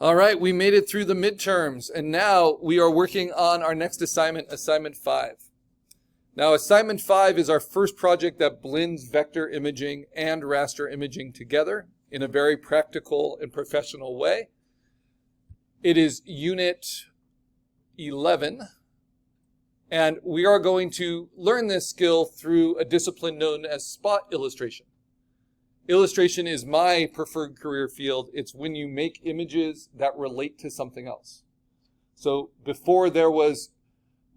All right, we made it through the midterms, and now we are working on our next assignment, Assignment 5. Now, Assignment 5 is our first project that blends vector imaging and raster imaging together in a very practical and professional way. It is Unit 11, and we are going to learn this skill through a discipline known as spot illustration. Illustration is my preferred career field. It's when you make images that relate to something else. So before there was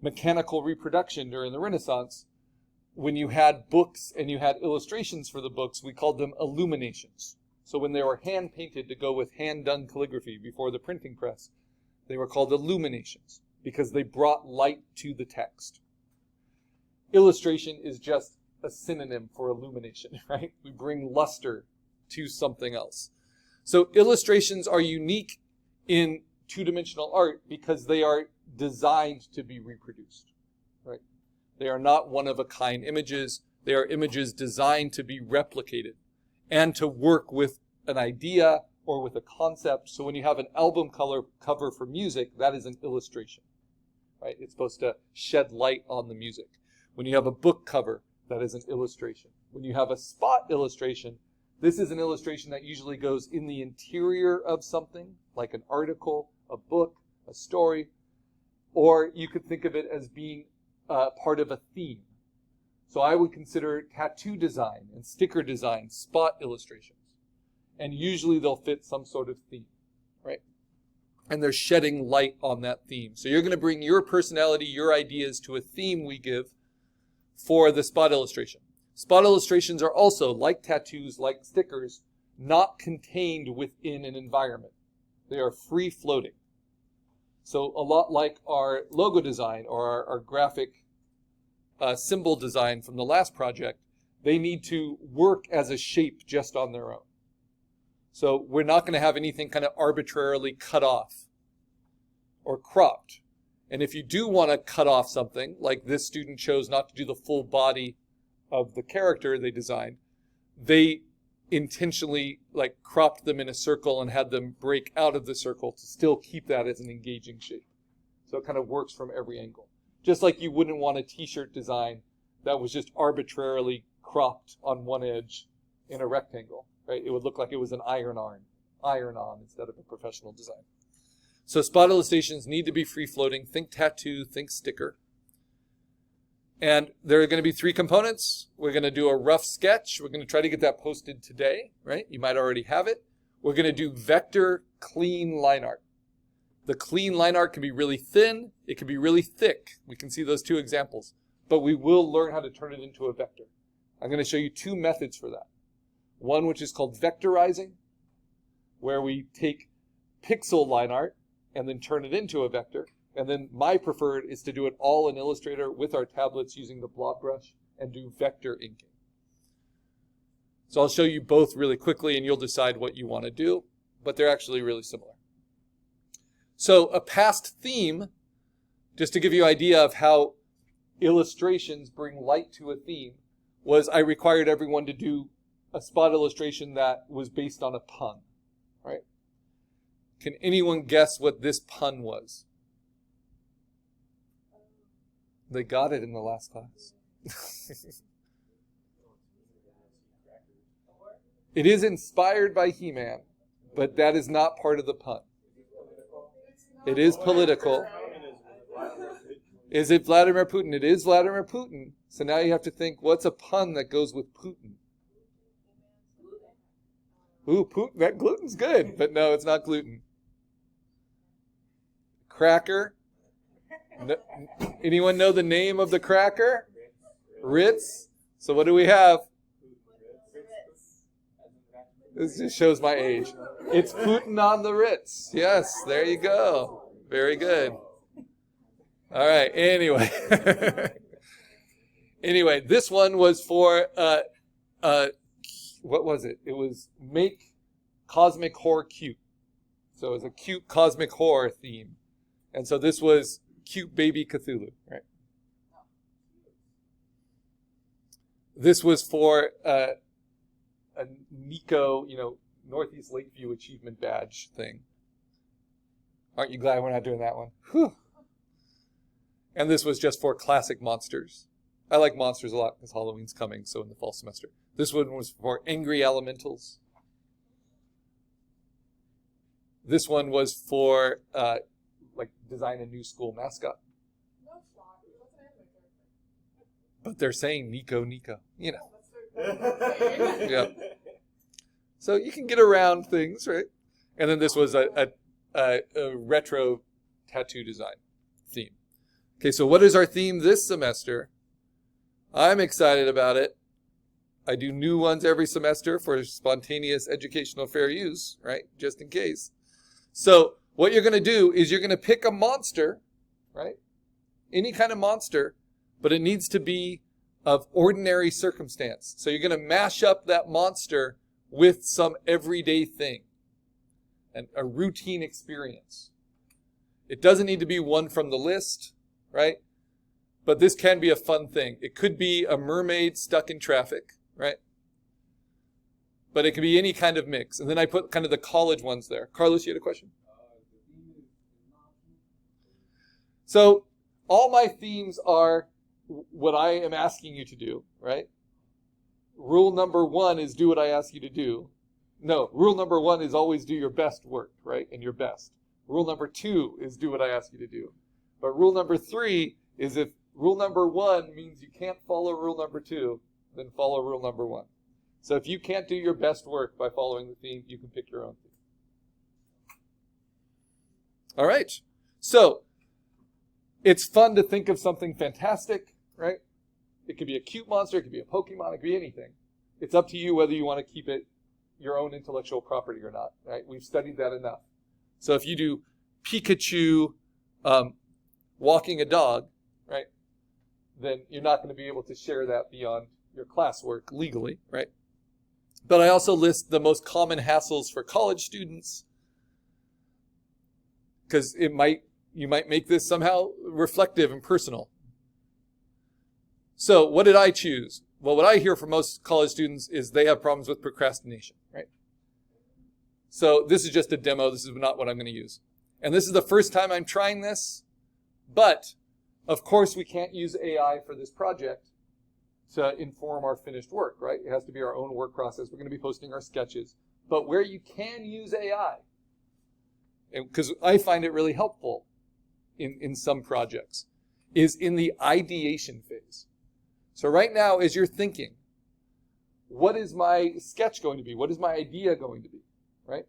mechanical reproduction during the Renaissance, when you had books and you had illustrations for the books, we called them illuminations. So when they were hand painted to go with hand done calligraphy before the printing press, they were called illuminations because they brought light to the text. Illustration is just a synonym for illumination, right? We bring luster to something else. So illustrations are unique in two-dimensional art because they are designed to be reproduced, right? They are not one-of-a-kind images. They are images designed to be replicated and to work with an idea or with a concept. So when you have an album cover for music, that is an illustration, right? It's supposed to shed light on the music. When you have a book cover, that is an illustration. When you have a spot illustration, this is an illustration that usually goes in the interior of something, like an article, a book, a story, or you could think of it as being part of a theme. So I would consider tattoo design and sticker design spot illustrations. And usually they'll fit some sort of theme, right? And they're shedding light on that theme. So you're going to bring your personality, your ideas to a theme we give for the spot illustration. Spot illustrations are also, like tattoos, like stickers, not contained within an environment. They are free-floating. So a lot like our logo design or our graphic symbol design from the last project, they need to work as a shape just on their own. So we're not going to have anything kind of arbitrarily cut off or cropped. And if you do want to cut off something, like this student chose not to do the full body of the character they designed, they intentionally cropped them in a circle and had them break out of the circle to still keep that as an engaging shape. So it kind of works from every angle. Just like you wouldn't want a t-shirt design that was just arbitrarily cropped on one edge in a rectangle, right? It would look like it was an iron-on instead of a professional design. So spot illustrations need to be free-floating. Think tattoo, think sticker. And there are going to be 3 components. We're going to do a rough sketch. We're going to try to get that posted today, right? You might already have it. We're going to do vector clean line art. The clean line art can be really thin. It can be really thick. We can see those 2 examples. But we will learn how to turn it into a vector. I'm going to show you 2 methods for that. One which is called vectorizing, where we take pixel line art and then turn it into a vector. And then my preferred is to do it all in Illustrator with our tablets using the blob brush and do vector inking. So I'll show you both really quickly and you'll decide what you want to do, but they're actually really similar. So a past theme, just to give you an idea of how illustrations bring light to a theme, was I required everyone to do a spot illustration that was based on a pun, right? Can anyone guess what this pun was? They got it in the last class. It is inspired by He-Man, but that is not part of the pun. It is political. Is it Vladimir Putin? It is Vladimir Putin. So now you have to think, what's a pun that goes with Putin? Ooh, Putin, that gluten's good, but no, it's not gluten. Cracker. No, anyone know the name of the cracker? Ritz. So what do we have? This just shows my age. It's Putin on the Ritz. Yes, there you go. Very good. All right, anyway. Anyway, this one was for, what was it? It was Make Cosmic Horror Cute. So it was a cute cosmic horror theme. And so this was Cute Baby Cthulhu, right? This was for a Nico, Northeast Lakeview Achievement Badge thing. Aren't you glad we're not doing that one? Whew. And this was just for classic monsters. I like monsters a lot because Halloween's coming, so in the fall semester. This one was for angry elementals. This one was for design a new school mascot. No, it's not. What's an anime character? But they're saying Nico. You know. That's very Yeah. So you can get around things, right? And then this was a retro tattoo design theme. Okay, so what is our theme this semester? I'm excited about it. I do new ones every semester for spontaneous educational fair use, right? Just in case. So what you're going to do is you're going to pick a monster, right? Any kind of monster, but it needs to be of ordinary circumstance. So you're going to mash up that monster with some everyday thing and a routine experience. It doesn't need to be one from the list, right? But this can be a fun thing. It could be a mermaid stuck in traffic, right? But it could be any kind of mix. And then I put kind of the college ones there. Carlos, you had a question? So all my themes are what I am asking you to do, right? Rule number 1 is do what I ask you to do. No, rule number 1 is always do your best work, right? And your best. Rule number 2 is do what I ask you to do. But rule number 3 is if rule number 1 means you can't follow rule number 2, then follow rule number 1. So if you can't do your best work by following the theme, you can pick your own theme. All right. So it's fun to think of something fantastic, right? It could be a cute monster, it could be a Pokemon, it could be anything. It's up to you whether you want to keep it your own intellectual property or not, right? We've studied that enough. So if you do Pikachu walking a dog, right, then you're not going to be able to share that beyond your classwork legally, right? But I also list the most common hassles for college students because you might make this somehow reflective and personal. So what did I choose? Well, what I hear from most college students is they have problems with procrastination, right? So this is just a demo. This is not what I'm going to use. And this is the first time I'm trying this. But, of course, we can't use AI for this project to inform our finished work, right? It has to be our own work process. We're going to be posting our sketches. But where you can use AI, because I find it really helpful in some projects, is in the ideation phase. So right now, as you're thinking, what is my sketch going to be? What is my idea going to be, right?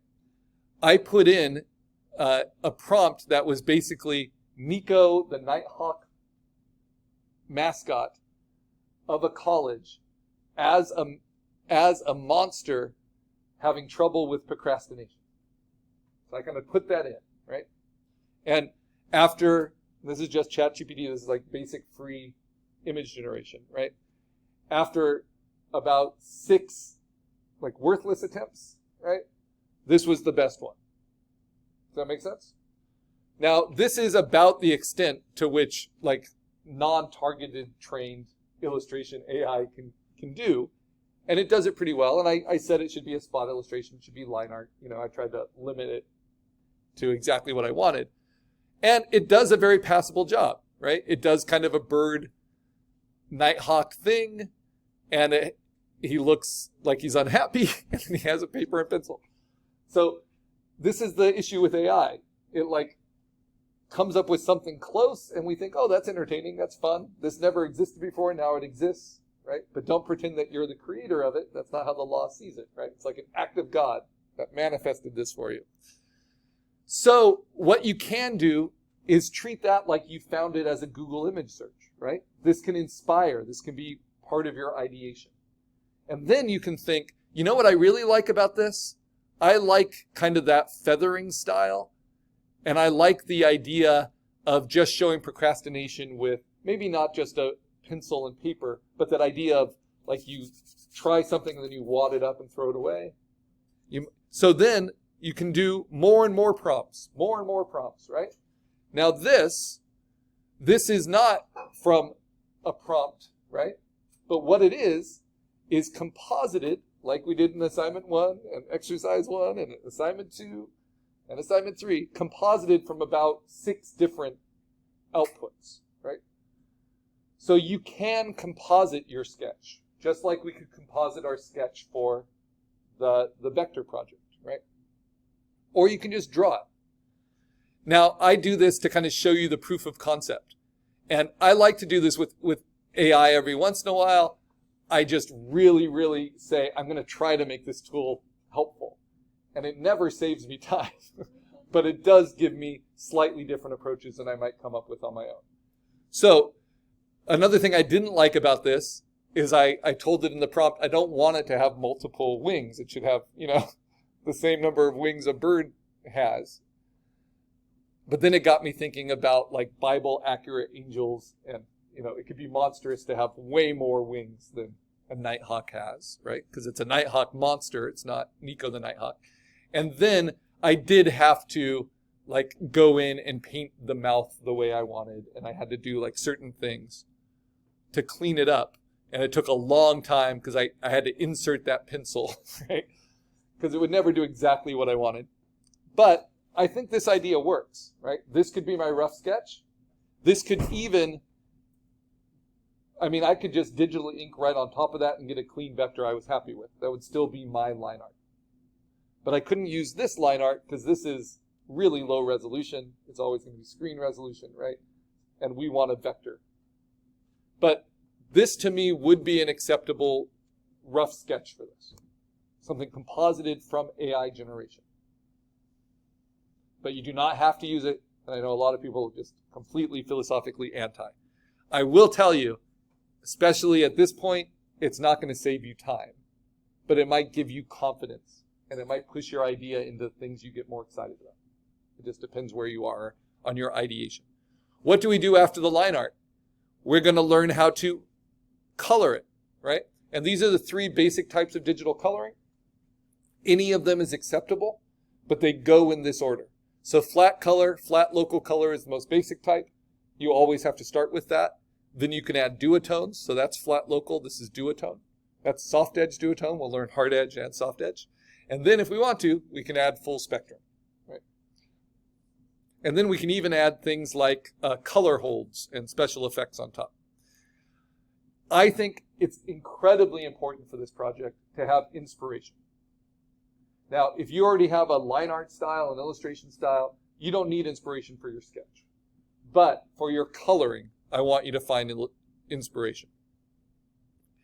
I put in a prompt that was basically Nico, the Nighthawk mascot of a college, as a monster having trouble with procrastination. So I kind of put that in, right? And after, this is just ChatGPT, this is like basic free image generation, right? After about 6 worthless attempts, right? This was the best one. Does that make sense? Now, this is about the extent to which non-targeted trained illustration AI can do. And it does it pretty well. And I said it should be a spot illustration, it should be line art. I tried to limit it to exactly what I wanted. And it does a very passable job, right? It does kind of a bird Nighthawk thing, and he looks like he's unhappy, and he has a paper and pencil. So this is the issue with AI. It comes up with something close, and we think, oh, that's entertaining, that's fun. This never existed before, now it exists, right? But don't pretend that you're the creator of it. That's not how the law sees it, right? It's like an act of God that manifested this for you. So what you can do is treat that like you found it as a Google image search, right? This can inspire. This can be part of your ideation. And then you can think, you know what I really like about this? I like kind of that feathering style. And I like the idea of just showing procrastination with maybe not just a pencil and paper, but that idea of you try something and then you wad it up and throw it away. So then you can do more and more prompts, right? Now this is not from a prompt, right? But what it is composited like we did in assignment 1 and exercise 1 and assignment 2 and assignment 3 composited from about 6 different outputs, right? So you can composite your sketch, just like we could composite our sketch for the vector project, right? Or you can just draw it. Now, I do this to kind of show you the proof of concept. And I like to do this with AI every once in a while. I just really, really say, I'm going to try to make this tool helpful. And it never saves me time, but it does give me slightly different approaches than I might come up with on my own. So another thing I didn't like about this is I told it in the prompt, I don't want it to have multiple wings. It should have, the same number of wings a bird has. But then it got me thinking about like Bible accurate angels, and it could be monstrous to have way more wings than a nighthawk has, right? Because it's a nighthawk monster. It's not Nico the nighthawk. And then I did have to like go in and paint the mouth the way I wanted, and I had to do like certain things to clean it up. And it took a long time because I had to insert that pencil, right? Because it would never do exactly what I wanted. But I think this idea works, right? This could be my rough sketch. This could even, I could just digitally ink right on top of that and get a clean vector I was happy with. That would still be my line art. But I couldn't use this line art because this is really low resolution. It's always going to be screen resolution, right? And we want a vector. But this to me would be an acceptable rough sketch for this. Something composited from AI generation. But you do not have to use it. And I know a lot of people are just completely philosophically anti. I will tell you, especially at this point, it's not going to save you time. But it might give you confidence. And it might push your idea into things you get more excited about. It just depends where you are on your ideation. What do we do after the line art? We're going to learn how to color it, right? And these are the 3 basic types of digital coloring. Any of them is acceptable, but they go in this order. So flat color, flat local color is the most basic type. You always have to start with that. Then you can add duotones. So that's flat local. This is duotone. That's soft edge duotone. We'll learn hard edge and soft edge. And then if we want to, we can add full spectrum, right? And then we can even add things like color holds and special effects on top. I think it's incredibly important for this project to have inspiration. Now, if you already have a line art style, an illustration style, you don't need inspiration for your sketch. But for your coloring, I want you to find inspiration.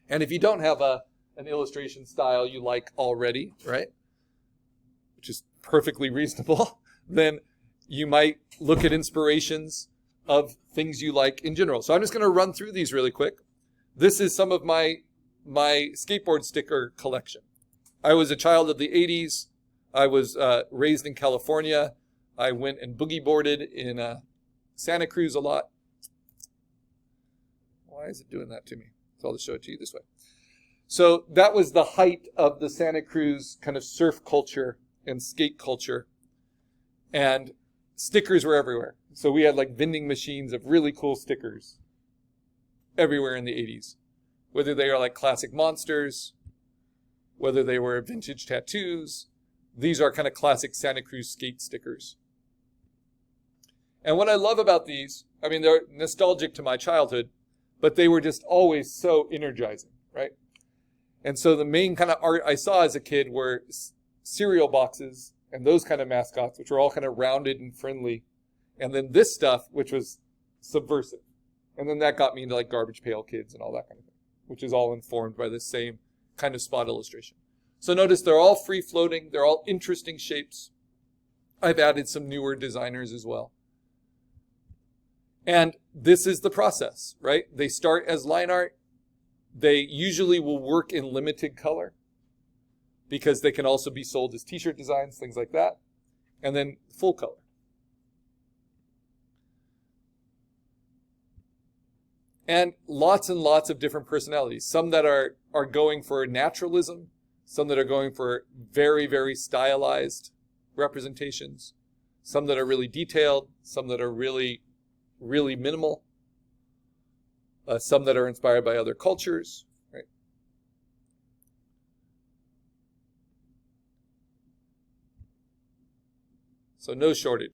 And if you don't have an illustration style you like already, right, which is perfectly reasonable, then you might look at inspirations of things you like in general. So I'm just going to run through these really quick. This is some of my skateboard sticker collection. I was a child of the 80s. I was raised in California. I went and boogie boarded in Santa Cruz a lot. Why is it doing that to me? So I'll just show it to you this way. So that was the height of the Santa Cruz kind of surf culture and skate culture. And stickers were everywhere. So we had like vending machines of really cool stickers everywhere in the 80s. Whether they are like classic monsters, whether they were vintage tattoos, these are kind of classic Santa Cruz skate stickers. And what I love about these, they're nostalgic to my childhood, but they were just always so energizing, right? And so the main kind of art I saw as a kid were cereal boxes and those kind of mascots, which were all kind of rounded and friendly. And then this stuff, which was subversive. And then that got me into like Garbage Pail Kids and all that kind of thing, which is all informed by the same kind of spot illustration. So notice they're all free floating. They're all interesting shapes. I've added some newer designers as well. And this is the process, right? They start as line art. They usually will work in limited color because they can also be sold as t-shirt designs, things like that. And then full color. And lots of different personalities. Some that are going for naturalism. Some that are going for very, very stylized representations. Some that are really detailed. Some that are really, really minimal. Some that are inspired by other cultures. Right? So no shortage.